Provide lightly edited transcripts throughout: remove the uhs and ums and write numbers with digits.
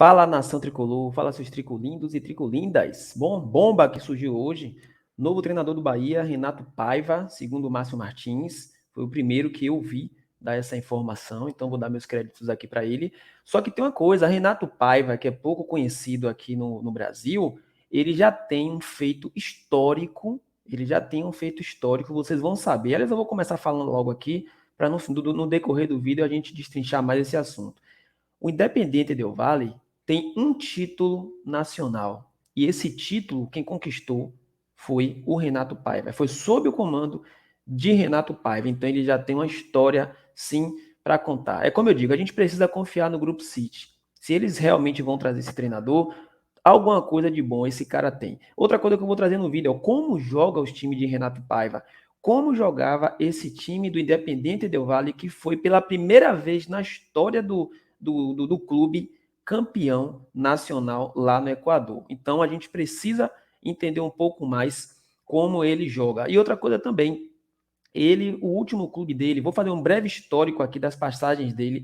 Fala, nação tricolor, fala seus tricolindos e tricolindas. Bom, bomba que surgiu hoje. Novo treinador do Bahia, Renato Paiva, segundo o Márcio Martins. Foi o primeiro que eu vi dar essa informação, então vou dar meus créditos aqui para ele. Só que tem uma coisa, Renato Paiva, que é pouco conhecido aqui no Brasil, ele já tem um feito histórico. Ele já tem um feito histórico, vocês vão saber. Aliás, eu vou começar falando logo aqui, para no decorrer do vídeo a gente destrinchar mais esse assunto. O Independiente Del Valle tem um título nacional. E esse título, quem conquistou foi o Renato Paiva. Foi sob o comando de Renato Paiva. Então ele já tem uma história, sim, para contar. É como eu digo, a gente precisa confiar no Grupo City. Se eles realmente vão trazer esse treinador, alguma coisa de bom esse cara tem. Outra coisa que eu vou trazer no vídeo é como joga os times de Renato Paiva. Como jogava esse time do Independiente Del Valle, que foi pela primeira vez na história do clube campeão nacional lá no Equador. Então a gente precisa entender um pouco mais como ele joga. E outra coisa também, o último clube dele, vou fazer um breve histórico aqui das passagens dele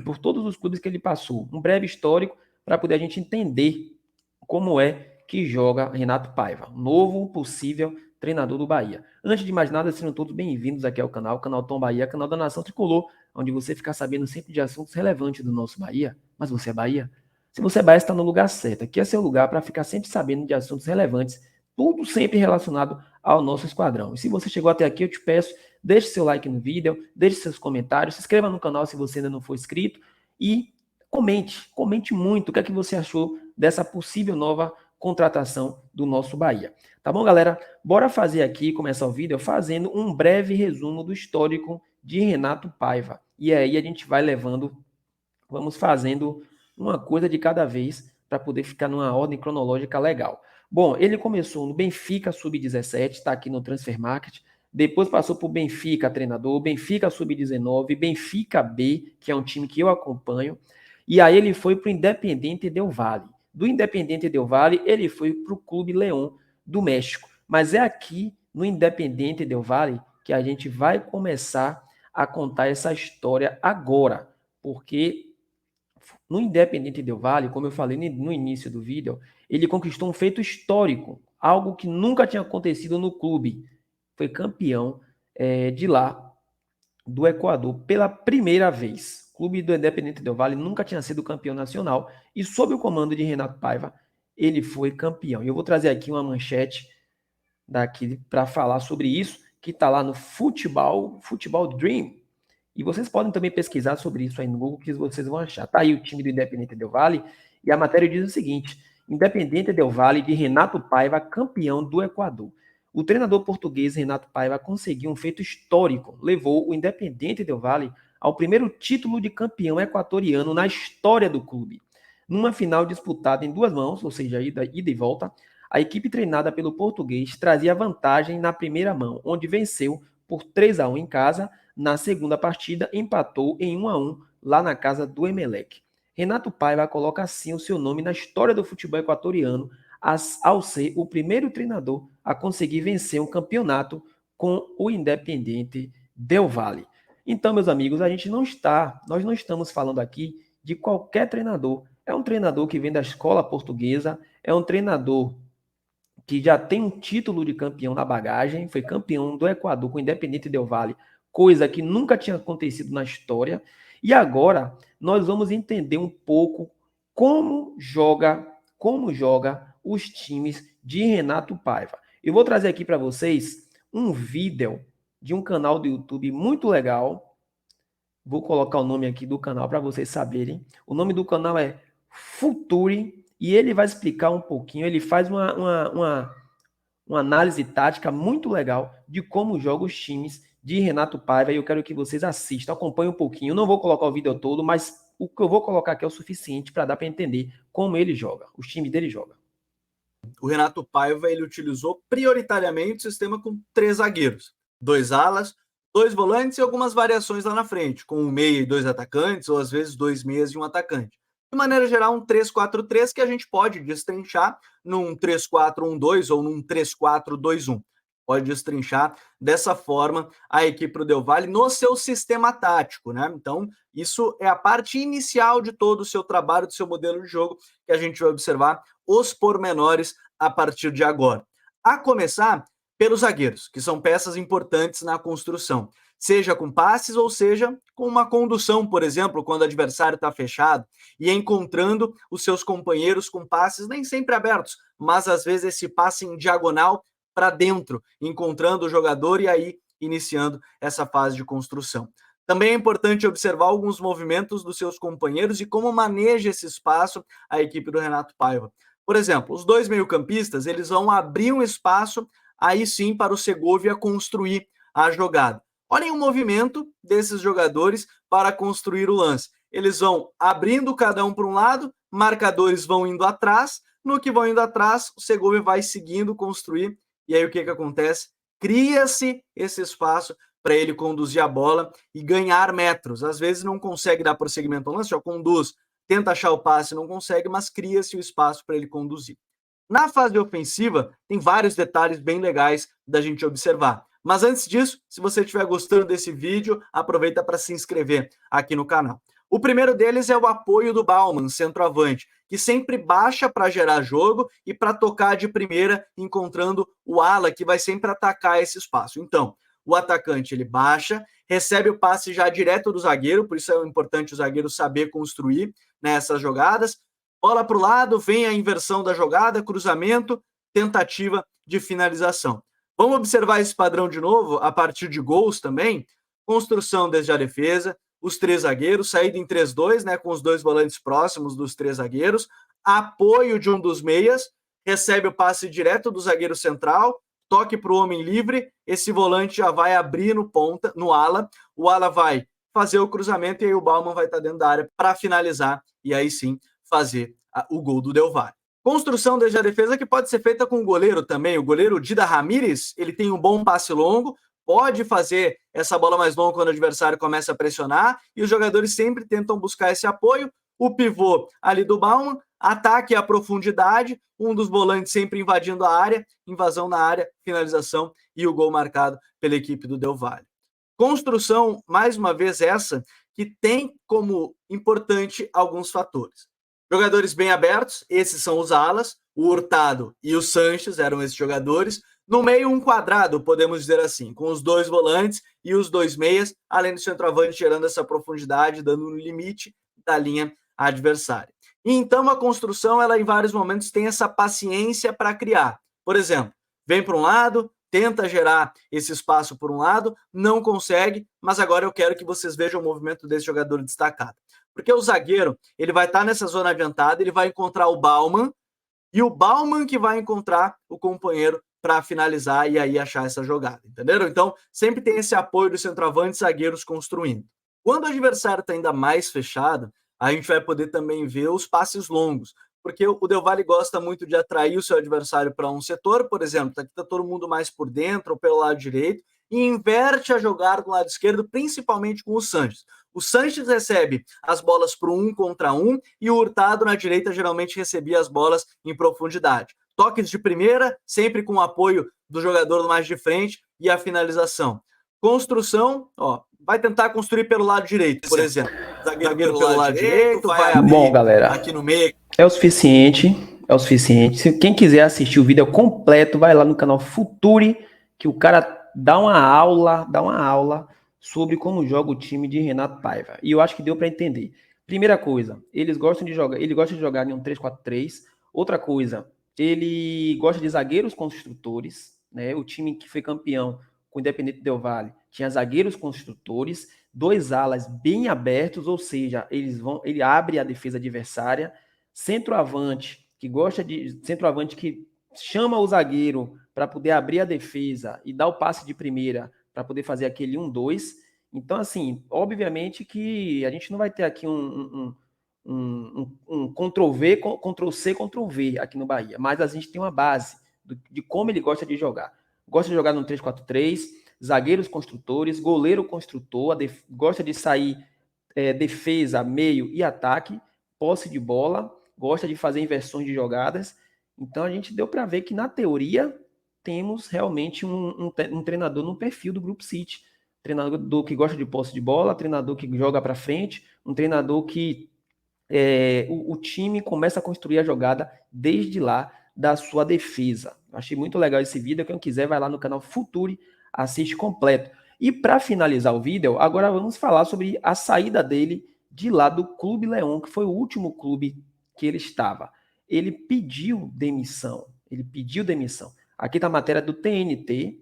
por todos os clubes que ele passou. Um breve histórico para poder a gente entender como é que joga Renato Paiva, novo possível treinador do Bahia. Antes de mais nada, sejam todos bem-vindos aqui ao canal Tom Bahia, canal da Nação Tricolor, onde você fica sabendo sempre de assuntos relevantes do nosso Bahia. Mas você é Bahia? Se você é Bahia, está no lugar certo. Aqui é seu lugar para ficar sempre sabendo de assuntos relevantes, tudo sempre relacionado ao nosso esquadrão. E se você chegou até aqui, eu te peço, deixe seu like no vídeo, deixe seus comentários, se inscreva no canal se você ainda não for inscrito e comente muito o que é que você achou dessa possível nova contratação do nosso Bahia. Tá bom, galera? Bora fazer aqui, começar o vídeo fazendo um breve resumo do histórico de Renato Paiva. E aí a gente vai levando, vamos fazendo uma coisa de cada vez para poder ficar numa ordem cronológica legal. Bom, ele começou no Benfica Sub-17, está aqui no Transfer Market. Depois passou por Benfica treinador, Benfica Sub-19, Benfica B, que é um time que eu acompanho. E aí ele foi para o Independiente Del Valle. Do Independiente Del Valle, ele foi para o Clube León do México. Mas é aqui no Independiente Del Valle que a gente vai começar a contar essa história agora. Porque no Independiente Del Valle, como eu falei no início do vídeo, ele conquistou um feito histórico, algo que nunca tinha acontecido no clube. Foi campeão de lá, do Equador, pela primeira vez. O clube do Independiente Del Valle nunca tinha sido campeão nacional e, sob o comando de Renato Paiva, ele foi campeão. E eu vou trazer aqui uma manchete daqui para falar sobre isso, que está lá no Futebol Dream. E vocês podem também pesquisar sobre isso aí no Google, que vocês vão achar. Tá aí o time do Independiente Del Valle, e a matéria diz o seguinte: Independiente Del Valle de Renato Paiva, campeão do Equador. O treinador português Renato Paiva conseguiu um feito histórico, levou o Independiente Del Valle ao primeiro título de campeão equatoriano na história do clube. Numa final disputada em duas mãos, ou seja, ida e volta, a equipe treinada pelo português trazia vantagem na primeira mão, onde venceu por 3-1 em casa. Na segunda partida, empatou em 1-1 lá na casa do Emelec. Renato Paiva coloca assim o seu nome na história do futebol equatoriano, ao ser o primeiro treinador a conseguir vencer um campeonato com o Independiente Del Valle. Então, meus amigos, nós não estamos falando aqui de qualquer treinador. É um treinador que vem da escola portuguesa, é um treinador que já tem um título de campeão na bagagem, foi campeão do Equador com o Independiente Del Valle, coisa que nunca tinha acontecido na história. E agora nós vamos entender um pouco como joga os times de Renato Paiva. Eu vou trazer aqui para vocês um vídeo de um canal do YouTube muito legal. Vou colocar o nome aqui do canal para vocês saberem. O nome do canal é Futuri e ele vai explicar um pouquinho, ele faz uma análise tática muito legal de como jogam os times de Renato Paiva e eu quero que vocês assistam, acompanhem um pouquinho. Eu não vou colocar o vídeo todo, mas o que eu vou colocar aqui é o suficiente para dar para entender como ele joga, os times dele jogam. O Renato Paiva ele utilizou prioritariamente o sistema com 3 zagueiros, 2 alas, 2 volantes e algumas variações lá na frente, com um meia e 2 atacantes, ou às vezes 2 meias e um atacante. De maneira geral, um 3-4-3 que a gente pode destrinchar num 3-4-1-2 ou num 3-4-2-1. pode destrinchar dessa forma a equipe do Del Valle no seu sistema tático, né? Então, isso é a parte inicial de todo o seu trabalho, do seu modelo de jogo, que a gente vai observar os pormenores a partir de agora. A começar pelos zagueiros, que são peças importantes na construção, seja com passes ou seja com uma condução, por exemplo, quando o adversário está fechado e encontrando os seus companheiros com passes nem sempre abertos, mas às vezes esse passe em diagonal para dentro, encontrando o jogador e aí iniciando essa fase de construção. Também é importante observar alguns movimentos dos seus companheiros e como maneja esse espaço a equipe do Renato Paiva. Por exemplo, os dois meio-campistas, eles vão abrir um espaço aí sim para o Segovia construir a jogada. Olhem o movimento desses jogadores para construir o lance. Eles vão abrindo cada um para um lado, marcadores vão indo atrás, no que vão indo atrás, o Segovia vai seguindo construir, e aí o que acontece? Cria-se esse espaço para ele conduzir a bola e ganhar metros. Às vezes não consegue dar prosseguimento ao lance, já conduz, tenta achar o passe, não consegue, mas cria-se o espaço para ele conduzir. Na fase ofensiva, tem vários detalhes bem legais da gente observar. Mas antes disso, se você estiver gostando desse vídeo, aproveita para se inscrever aqui no canal. O primeiro deles é o apoio do Baumann, centroavante, que sempre baixa para gerar jogo e para tocar de primeira, encontrando o ala, que vai sempre atacar esse espaço. Então, o atacante ele baixa, recebe o passe já direto do zagueiro, por isso é importante o zagueiro saber construir nessas jogadas. Bola para o lado, vem a inversão da jogada, cruzamento, tentativa de finalização. Vamos observar esse padrão de novo a partir de gols também. Construção desde a defesa, os três zagueiros, saída em 3-2, né, com os dois volantes próximos dos três zagueiros, apoio de um dos meias, recebe o passe direto do zagueiro central, toque para o homem livre, esse volante já vai abrir no ponta, no ala, o ala vai fazer o cruzamento e aí o Baumann vai estar dentro da área para finalizar e aí sim fazer o gol do Del Valle. Construção desde a defesa que pode ser feita com o goleiro também. O goleiro Dida Ramírez, ele tem um bom passe longo, pode fazer essa bola mais longa quando o adversário começa a pressionar e os jogadores sempre tentam buscar esse apoio. O pivô ali do Baumann, ataque à profundidade, um dos volantes sempre invadindo a área, invasão na área, finalização e o gol marcado pela equipe do Del Valle. Construção, mais uma vez essa, que tem como importante alguns fatores. Jogadores bem abertos, esses são os alas, o Hurtado e o Sanches eram esses jogadores. No meio, um quadrado, podemos dizer assim, com os dois volantes e os dois meias, além do centroavante gerando essa profundidade, dando um limite da linha adversária. E então a construção, ela em vários momentos tem essa paciência para criar. Por exemplo, vem para um lado, tenta gerar esse espaço por um lado, não consegue, mas agora eu quero que vocês vejam o movimento desse jogador destacado. Porque o zagueiro, ele vai estar nessa zona adiantada, ele vai encontrar o Baumann, e o Baumann que vai encontrar o companheiro para finalizar e aí achar essa jogada, entenderam? Então, sempre tem esse apoio dos centroavantes zagueiros construindo. Quando o adversário está ainda mais fechado, a gente vai poder também ver os passes longos, porque o Del Valle gosta muito de atrair o seu adversário para um setor, por exemplo, aqui está todo mundo mais por dentro ou pelo lado direito, e inverte a jogada do lado esquerdo, principalmente com o Sanches. O Sanches recebe as bolas para o 1 contra 1 e o Hurtado na direita geralmente recebia as bolas em profundidade. Toques de primeira, sempre com o apoio do jogador mais de frente e a finalização. Construção, ó, vai tentar construir pelo lado direito, por exemplo. Zagueiro pelo lado direito, vai abrir. Bom, galera, aqui no meio. É o suficiente, é o suficiente. Se quem quiser assistir o vídeo completo, vai lá no canal Futuri, que o cara dá uma aula sobre como joga o time de Renato Paiva. E eu acho que deu para entender. Primeira coisa, ele gosta de jogar em um 3-4-3. Outra coisa, ele gosta de zagueiros construtores, né? O time que foi campeão com o Independente Del Valle tinha zagueiros construtores, dois alas bem abertos, ou seja, ele abre a defesa adversária, centroavante que chama o zagueiro para poder abrir a defesa e dar o passe de primeira para poder fazer aquele 1-2. Então, assim, obviamente que a gente não vai ter aqui um Ctrl-V, Ctrl-C, Ctrl-V aqui no Bahia, mas a gente tem uma base de como ele gosta de jogar. Gosta de jogar no 3-4-3, zagueiros construtores, goleiro construtor, gosta de sair defesa, meio e ataque, posse de bola, gosta de fazer inversões de jogadas. Então a gente deu para ver que na teoria temos realmente um treinador no perfil do Grupo City. Treinador que gosta de posse de bola, treinador que joga para frente, um treinador que o time começa a construir a jogada desde lá da sua defesa. Achei muito legal esse vídeo. Quem quiser, vai lá no canal Futuri, assiste completo. E para finalizar o vídeo, agora vamos falar sobre a saída dele de lá do Clube Leão, que foi o último clube que ele estava. Ele pediu demissão. Aqui está a matéria do TNT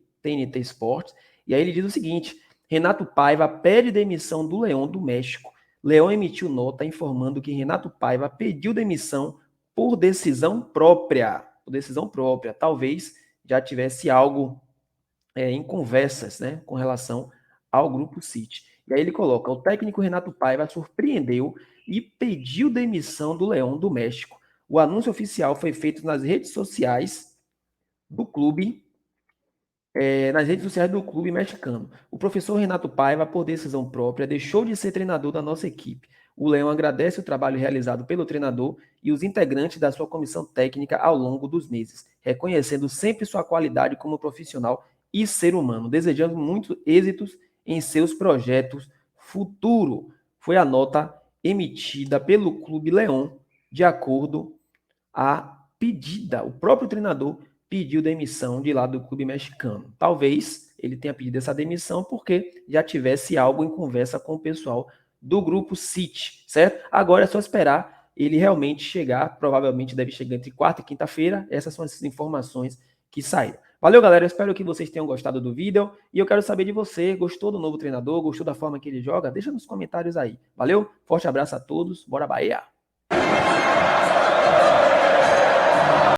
Sports, e aí ele diz o seguinte: Renato Paiva pede demissão do Leão do México. Leão emitiu nota informando que Renato Paiva pediu demissão por decisão própria. Talvez já tivesse algo em conversas, né, com relação ao Grupo City. E aí ele coloca: o técnico Renato Paiva surpreendeu e pediu demissão do Leão do México. O anúncio oficial foi feito nas redes sociais do clube mexicano. O professor Renato Paiva, por decisão própria, deixou de ser treinador da nossa equipe. O Leão agradece o trabalho realizado pelo treinador e os integrantes da sua comissão técnica ao longo dos meses, reconhecendo sempre sua qualidade como profissional e ser humano, desejando muitos êxitos em seus projetos futuro. Foi a nota emitida pelo Clube Leão, de acordo à pedida. O próprio treinador pediu demissão de lá do clube mexicano. Talvez ele tenha pedido essa demissão porque já tivesse algo em conversa com o pessoal do Grupo City, certo? Agora é só esperar ele realmente chegar, provavelmente deve chegar entre quarta e quinta-feira. Essas são as informações que saíram. Valeu, galera, eu espero que vocês tenham gostado do vídeo e eu quero saber de você, gostou do novo treinador, gostou da forma que ele joga? Deixa nos comentários aí. Valeu, forte abraço a todos, bora Bahia!